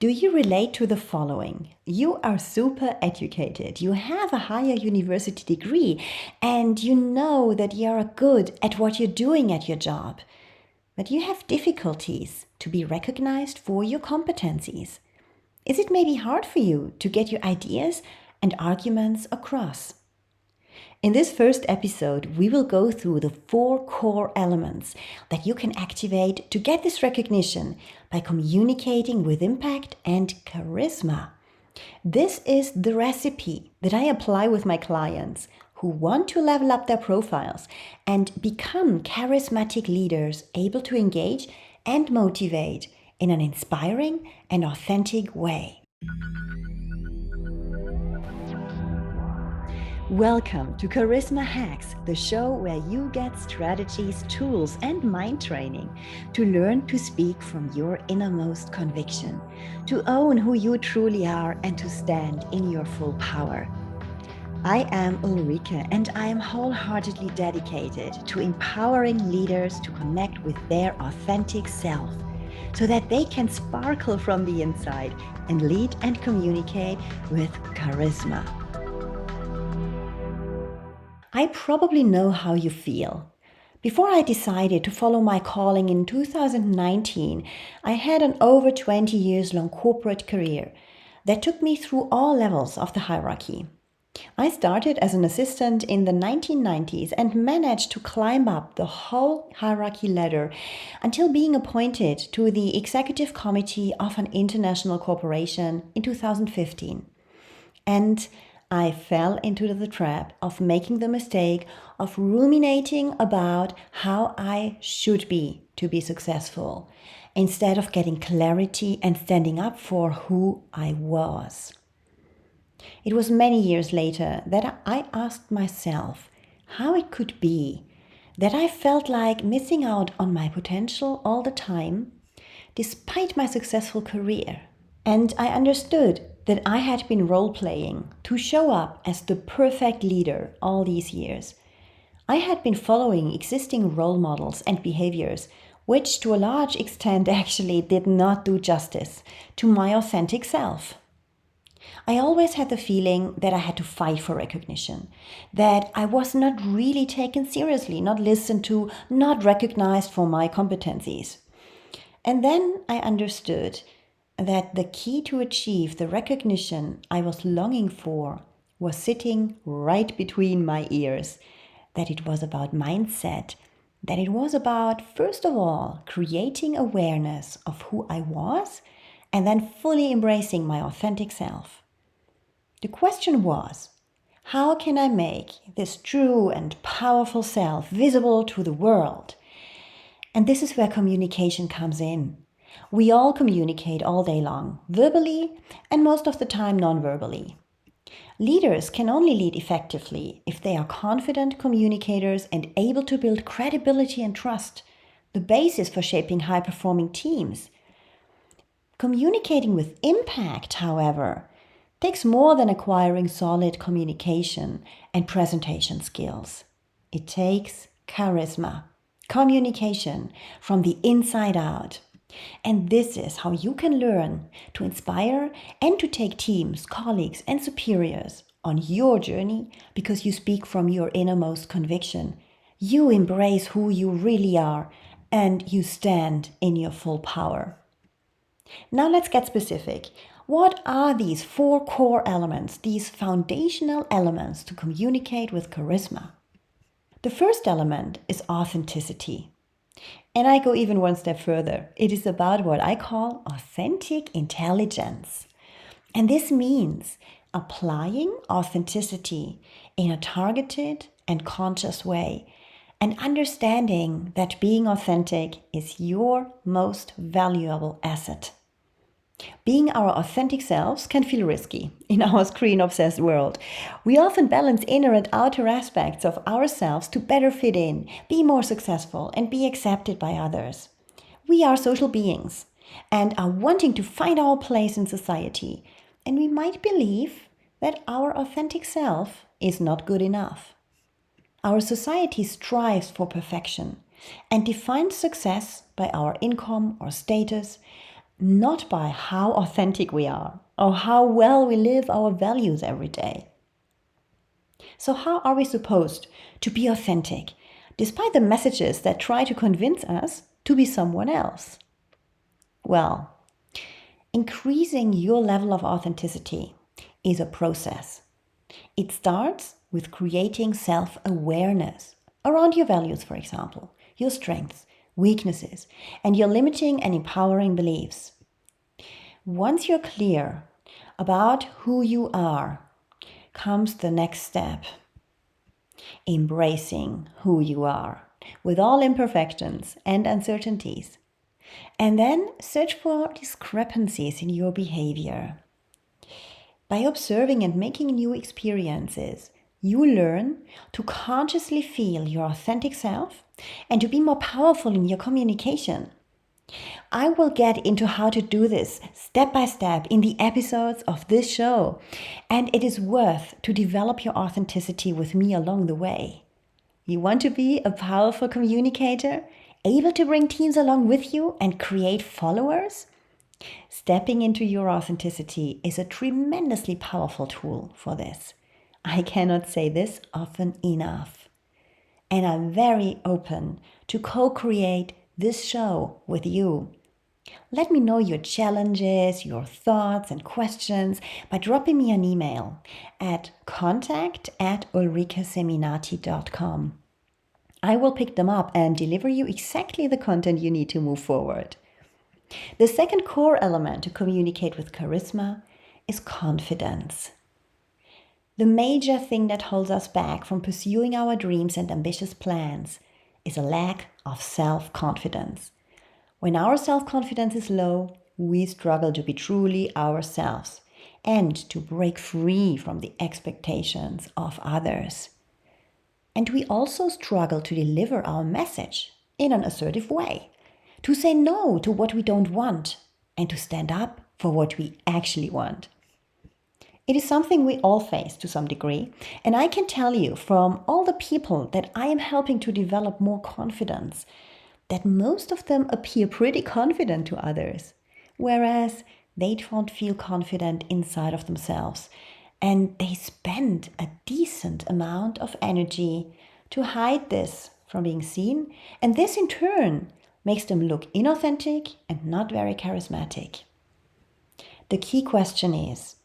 Do you relate to the following? You are super educated, you have a higher university degree, and you know that you are good at what you're doing at your job. But you have difficulties to be recognized for your competencies. Is it maybe hard for you to get your ideas and arguments across? In this first episode, we will go through the 4 core elements that you can activate to get this recognition by communicating with impact and charisma. This is the recipe that I apply with my clients who want to level up their profiles and become charismatic leaders able to engage and motivate in an inspiring and authentic way. Welcome to Charisma Hacks, the show where you get strategies, tools, and mind training to learn to speak from your innermost conviction, to own who you truly are, and to stand in your full power. I am Ulrike, and I am wholeheartedly dedicated to empowering leaders to connect with their authentic self so that they can sparkle from the inside and lead and communicate with charisma. I probably know how you feel. Before I decided to follow my calling in 2019, I had an over 20 years long corporate career that took me through all levels of the hierarchy. I started as an assistant in the 1990s and managed to climb up the whole hierarchy ladder until being appointed to the executive committee of an international corporation in 2015. And I fell into the trap of making the mistake of ruminating about how I should be to be successful, instead of getting clarity and standing up for who I was. It was many years later that I asked myself how it could be that I felt like missing out on my potential all the time, despite my successful career. And I understood that I had been role-playing to show up as the perfect leader all these years. I had been following existing role models and behaviors, which to a large extent actually did not do justice to my authentic self. I always had the feeling that I had to fight for recognition, that I was not really taken seriously, not listened to, not recognized for my competencies. And then I understood that the key to achieve the recognition I was longing for was sitting right between my ears, that it was about mindset, that it was about, first of all, creating awareness of who I was and then fully embracing my authentic self. The question was, how can I make this true and powerful self visible to the world? And this is where communication comes in. We all communicate all day long, verbally and most of the time non-verbally. Leaders can only lead effectively if they are confident communicators and able to build credibility and trust, the basis for shaping high-performing teams. Communicating with impact, however, takes more than acquiring solid communication and presentation skills. It takes charisma, communication from the inside out. And this is how you can learn to inspire and to take teams, colleagues, and superiors on your journey because you speak from your innermost conviction. You embrace who you really are and you stand in your full power. Now let's get specific. What are these 4 core elements, these foundational elements to communicate with charisma? The first element is authenticity. And I go even one step further. It is about what I call authentic intelligence. And this means applying authenticity in a targeted and conscious way and understanding that being authentic is your most valuable asset. Being our authentic selves can feel risky in our screen-obsessed world. We often balance inner and outer aspects of ourselves to better fit in, be more successful, and be accepted by others. We are social beings and are wanting to find our place in society, and we might believe that our authentic self is not good enough. Our society strives for perfection and defines success by our income or status, not by how authentic we are or how well we live our values every day. So how are we supposed to be authentic, despite the messages that try to convince us to be someone else? Well, increasing your level of authenticity is a process. It starts with creating self-awareness around your values, for example, your strengths, weaknesses, and your limiting and empowering beliefs. Once you're clear about who you are, comes the next step: embracing who you are with all imperfections and uncertainties. And then search for discrepancies in your behavior. By observing and making new experiences, you learn to consciously feel your authentic self and to be more powerful in your communication. I will get into how to do this step by step in the episodes of this show, and it is worth to develop your authenticity with me along the way. You want to be a powerful communicator, able to bring teams along with you and create followers? Stepping into your authenticity is a tremendously powerful tool for this. I cannot say this often enough. And I'm very open to co-create this show with you. Let me know your challenges, your thoughts and questions by dropping me an email at contact@ulrikeseminati.com. I will pick them up and deliver you exactly the content you need to move forward. The second core element to communicate with charisma is confidence. The major thing that holds us back from pursuing our dreams and ambitious plans is a lack of self-confidence. When our self-confidence is low, we struggle to be truly ourselves and to break free from the expectations of others. And we also struggle to deliver our message in an assertive way, to say no to what we don't want, and to stand up for what we actually want. It is something we all face to some degree, and I can tell you from all the people that I am helping to develop more confidence, that most of them appear pretty confident to others, whereas they don't feel confident inside of themselves. And they spend a decent amount of energy to hide this from being seen. And this in turn makes them look inauthentic and not very charismatic. The key question is,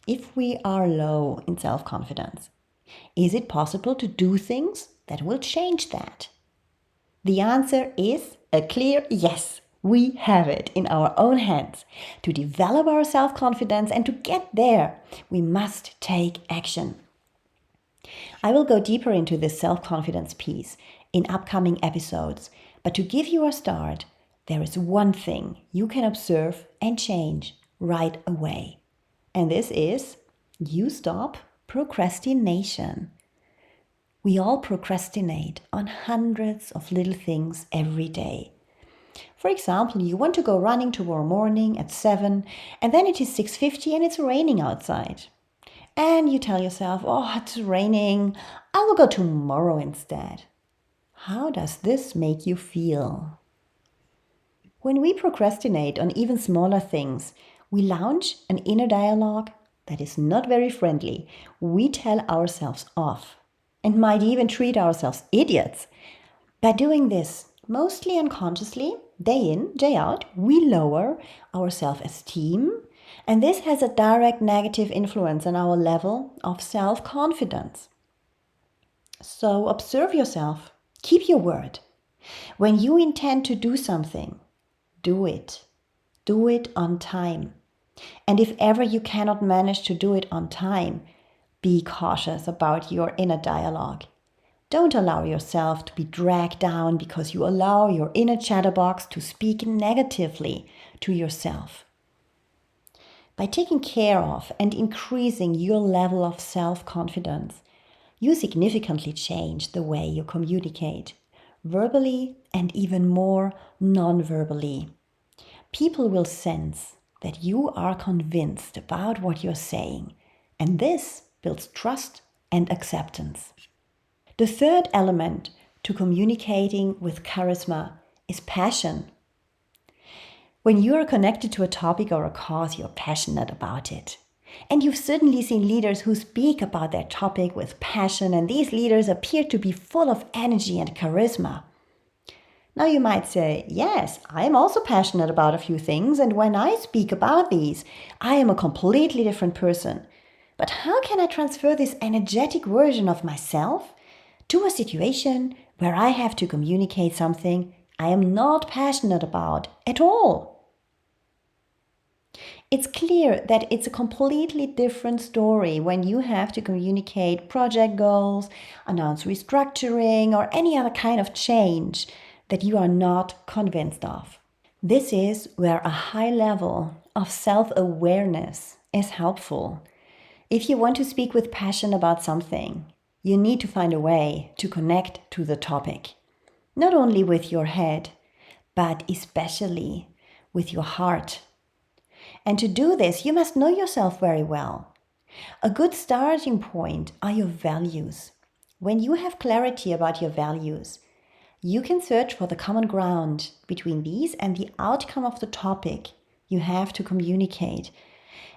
if we are low in self-confidence, is it possible to do things that will change that? The answer is a clear yes. We have it in our own hands. To develop our self-confidence and to get there, we must take action. I will go deeper into this self-confidence piece in upcoming episodes, but to give you a start, there is one thing you can observe and change right away. And this is, you stop procrastination. We all procrastinate on hundreds of little things every day. For example, you want to go running tomorrow morning at 7 and then it is 6:50 and it's raining outside. And you tell yourself, oh, it's raining, I will go tomorrow instead. How does this make you feel? When we procrastinate on even smaller things, we launch an inner dialogue that is not very friendly. We tell ourselves off and might even treat ourselves idiots. By doing this, mostly unconsciously, day in, day out, we lower our self-esteem, and this has a direct negative influence on our level of self-confidence. So observe yourself, keep your word. When you intend to do something, do it. Do it on time. And if ever you cannot manage to do it on time, be cautious about your inner dialogue. Don't allow yourself to be dragged down because you allow your inner chatterbox to speak negatively to yourself. By taking care of and increasing your level of self-confidence, you significantly change the way you communicate, verbally and even more non-verbally. People will sense that you are convinced about what you're saying, and this builds trust and acceptance. The third element to communicating with charisma is passion. When you are connected to a topic or a cause, you're passionate about it. And you've certainly seen leaders who speak about their topic with passion, and these leaders appear to be full of energy and charisma. Now you might say, yes, I am also passionate about a few things, and when I speak about these, I am a completely different person. But how can I transfer this energetic version of myself to a situation where I have to communicate something I am not passionate about at all? It's clear that it's a completely different story when you have to communicate project goals, announce restructuring, or any other kind of change that you are not convinced of. This is where a high level of self-awareness is helpful. If you want to speak with passion about something, you need to find a way to connect to the topic, not only with your head, but especially with your heart. And to do this, you must know yourself very well. A good starting point are your values. When you have clarity about your values, you can search for the common ground between these and the outcome of the topic you have to communicate.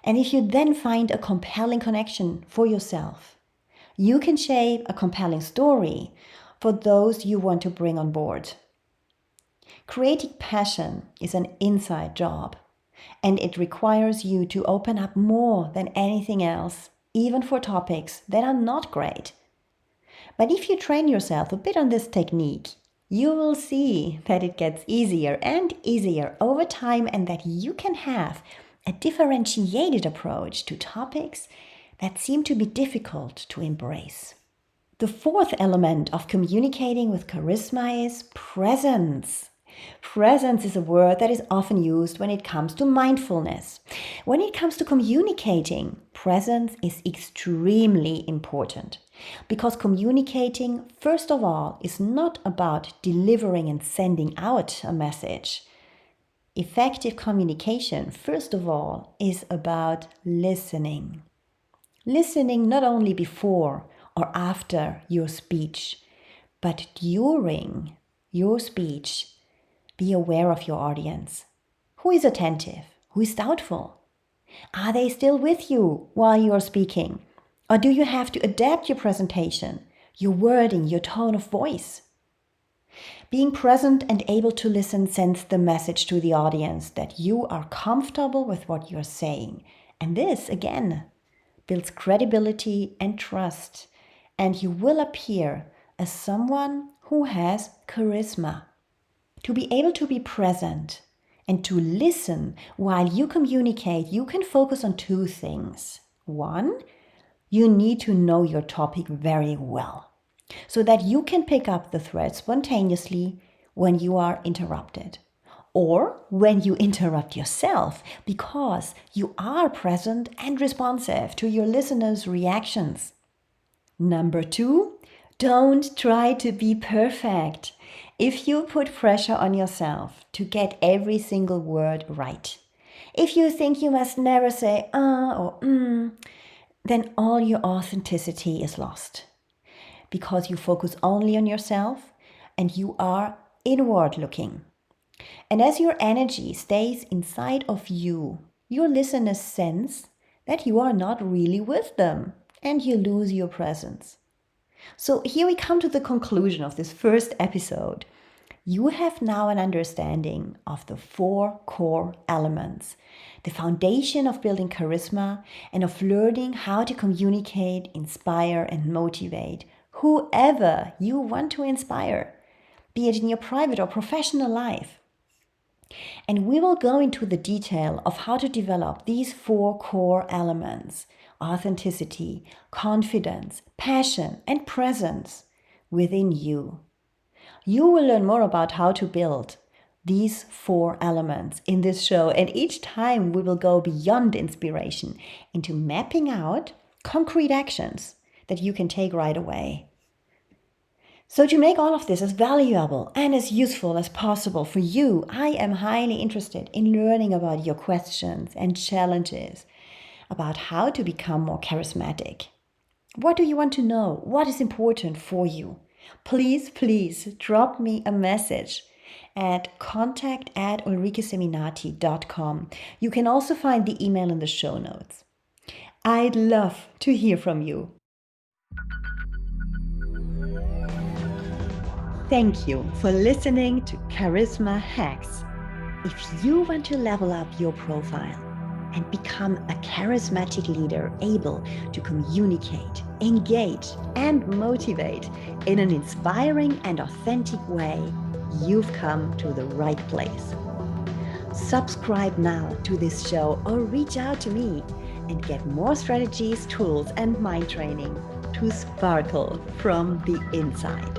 And if you then find a compelling connection for yourself, you can shape a compelling story for those you want to bring on board. Creating passion is an inside job, and it requires you to open up more than anything else, even for topics that are not great. But if you train yourself a bit on this technique, you will see that it gets easier and easier over time, and that you can have a differentiated approach to topics that seem to be difficult to embrace. The fourth element of communicating with charisma is presence. Presence is a word that is often used when it comes to mindfulness. When it comes to communicating, presence is extremely important, because communicating, first of all, is not about delivering and sending out a message. Effective communication, first of all, is about listening. Listening not only before or after your speech, but during your speech. Be aware of your audience. Who is attentive? Who is doubtful? Are they still with you while you are speaking? Or do you have to adapt your presentation, your wording, your tone of voice? Being present and able to listen sends the message to the audience that you are comfortable with what you're saying. And this, again, builds credibility and trust, and you will appear as someone who has charisma. To be able to be present and to listen while you communicate, you can focus on two things. One, you need to know your topic very well, so that you can pick up the thread spontaneously when you are interrupted, or when you interrupt yourself, because you are present and responsive to your listeners' reactions. Number two, don't try to be perfect. If you put pressure on yourself to get every single word right, if you think you must never say or then all your authenticity is lost, because you focus only on yourself and you are inward looking. And as your energy stays inside of you, your listeners sense that you are not really with them, and you lose your presence. So here we come to the conclusion of this first episode. You have now an understanding of the 4 core elements, the foundation of building charisma and of learning how to communicate, inspire, and motivate whoever you want to inspire, be it in your private or professional life. And we will go into the detail of how to develop these 4 core elements: authenticity, confidence, passion, and presence within you. You will learn more about how to build these 4 elements in this show, and each time we will go beyond inspiration into mapping out concrete actions that you can take right away. So to make all of this as valuable and as useful as possible for you, I am highly interested in learning about your questions and challenges about how to become more charismatic. What do you want to know? What is important for you? Please drop me a message. at contact@ulrikeseminati.com. You can also find the email in the show notes. I'd love to hear from you. Thank you for listening to Charisma Hacks. If you want to level up your profile and become a charismatic leader able to communicate, engage, and motivate in an inspiring and authentic way, you've come to the right place. Subscribe now to this show or reach out to me and get more strategies, tools, and mind training to sparkle from the inside.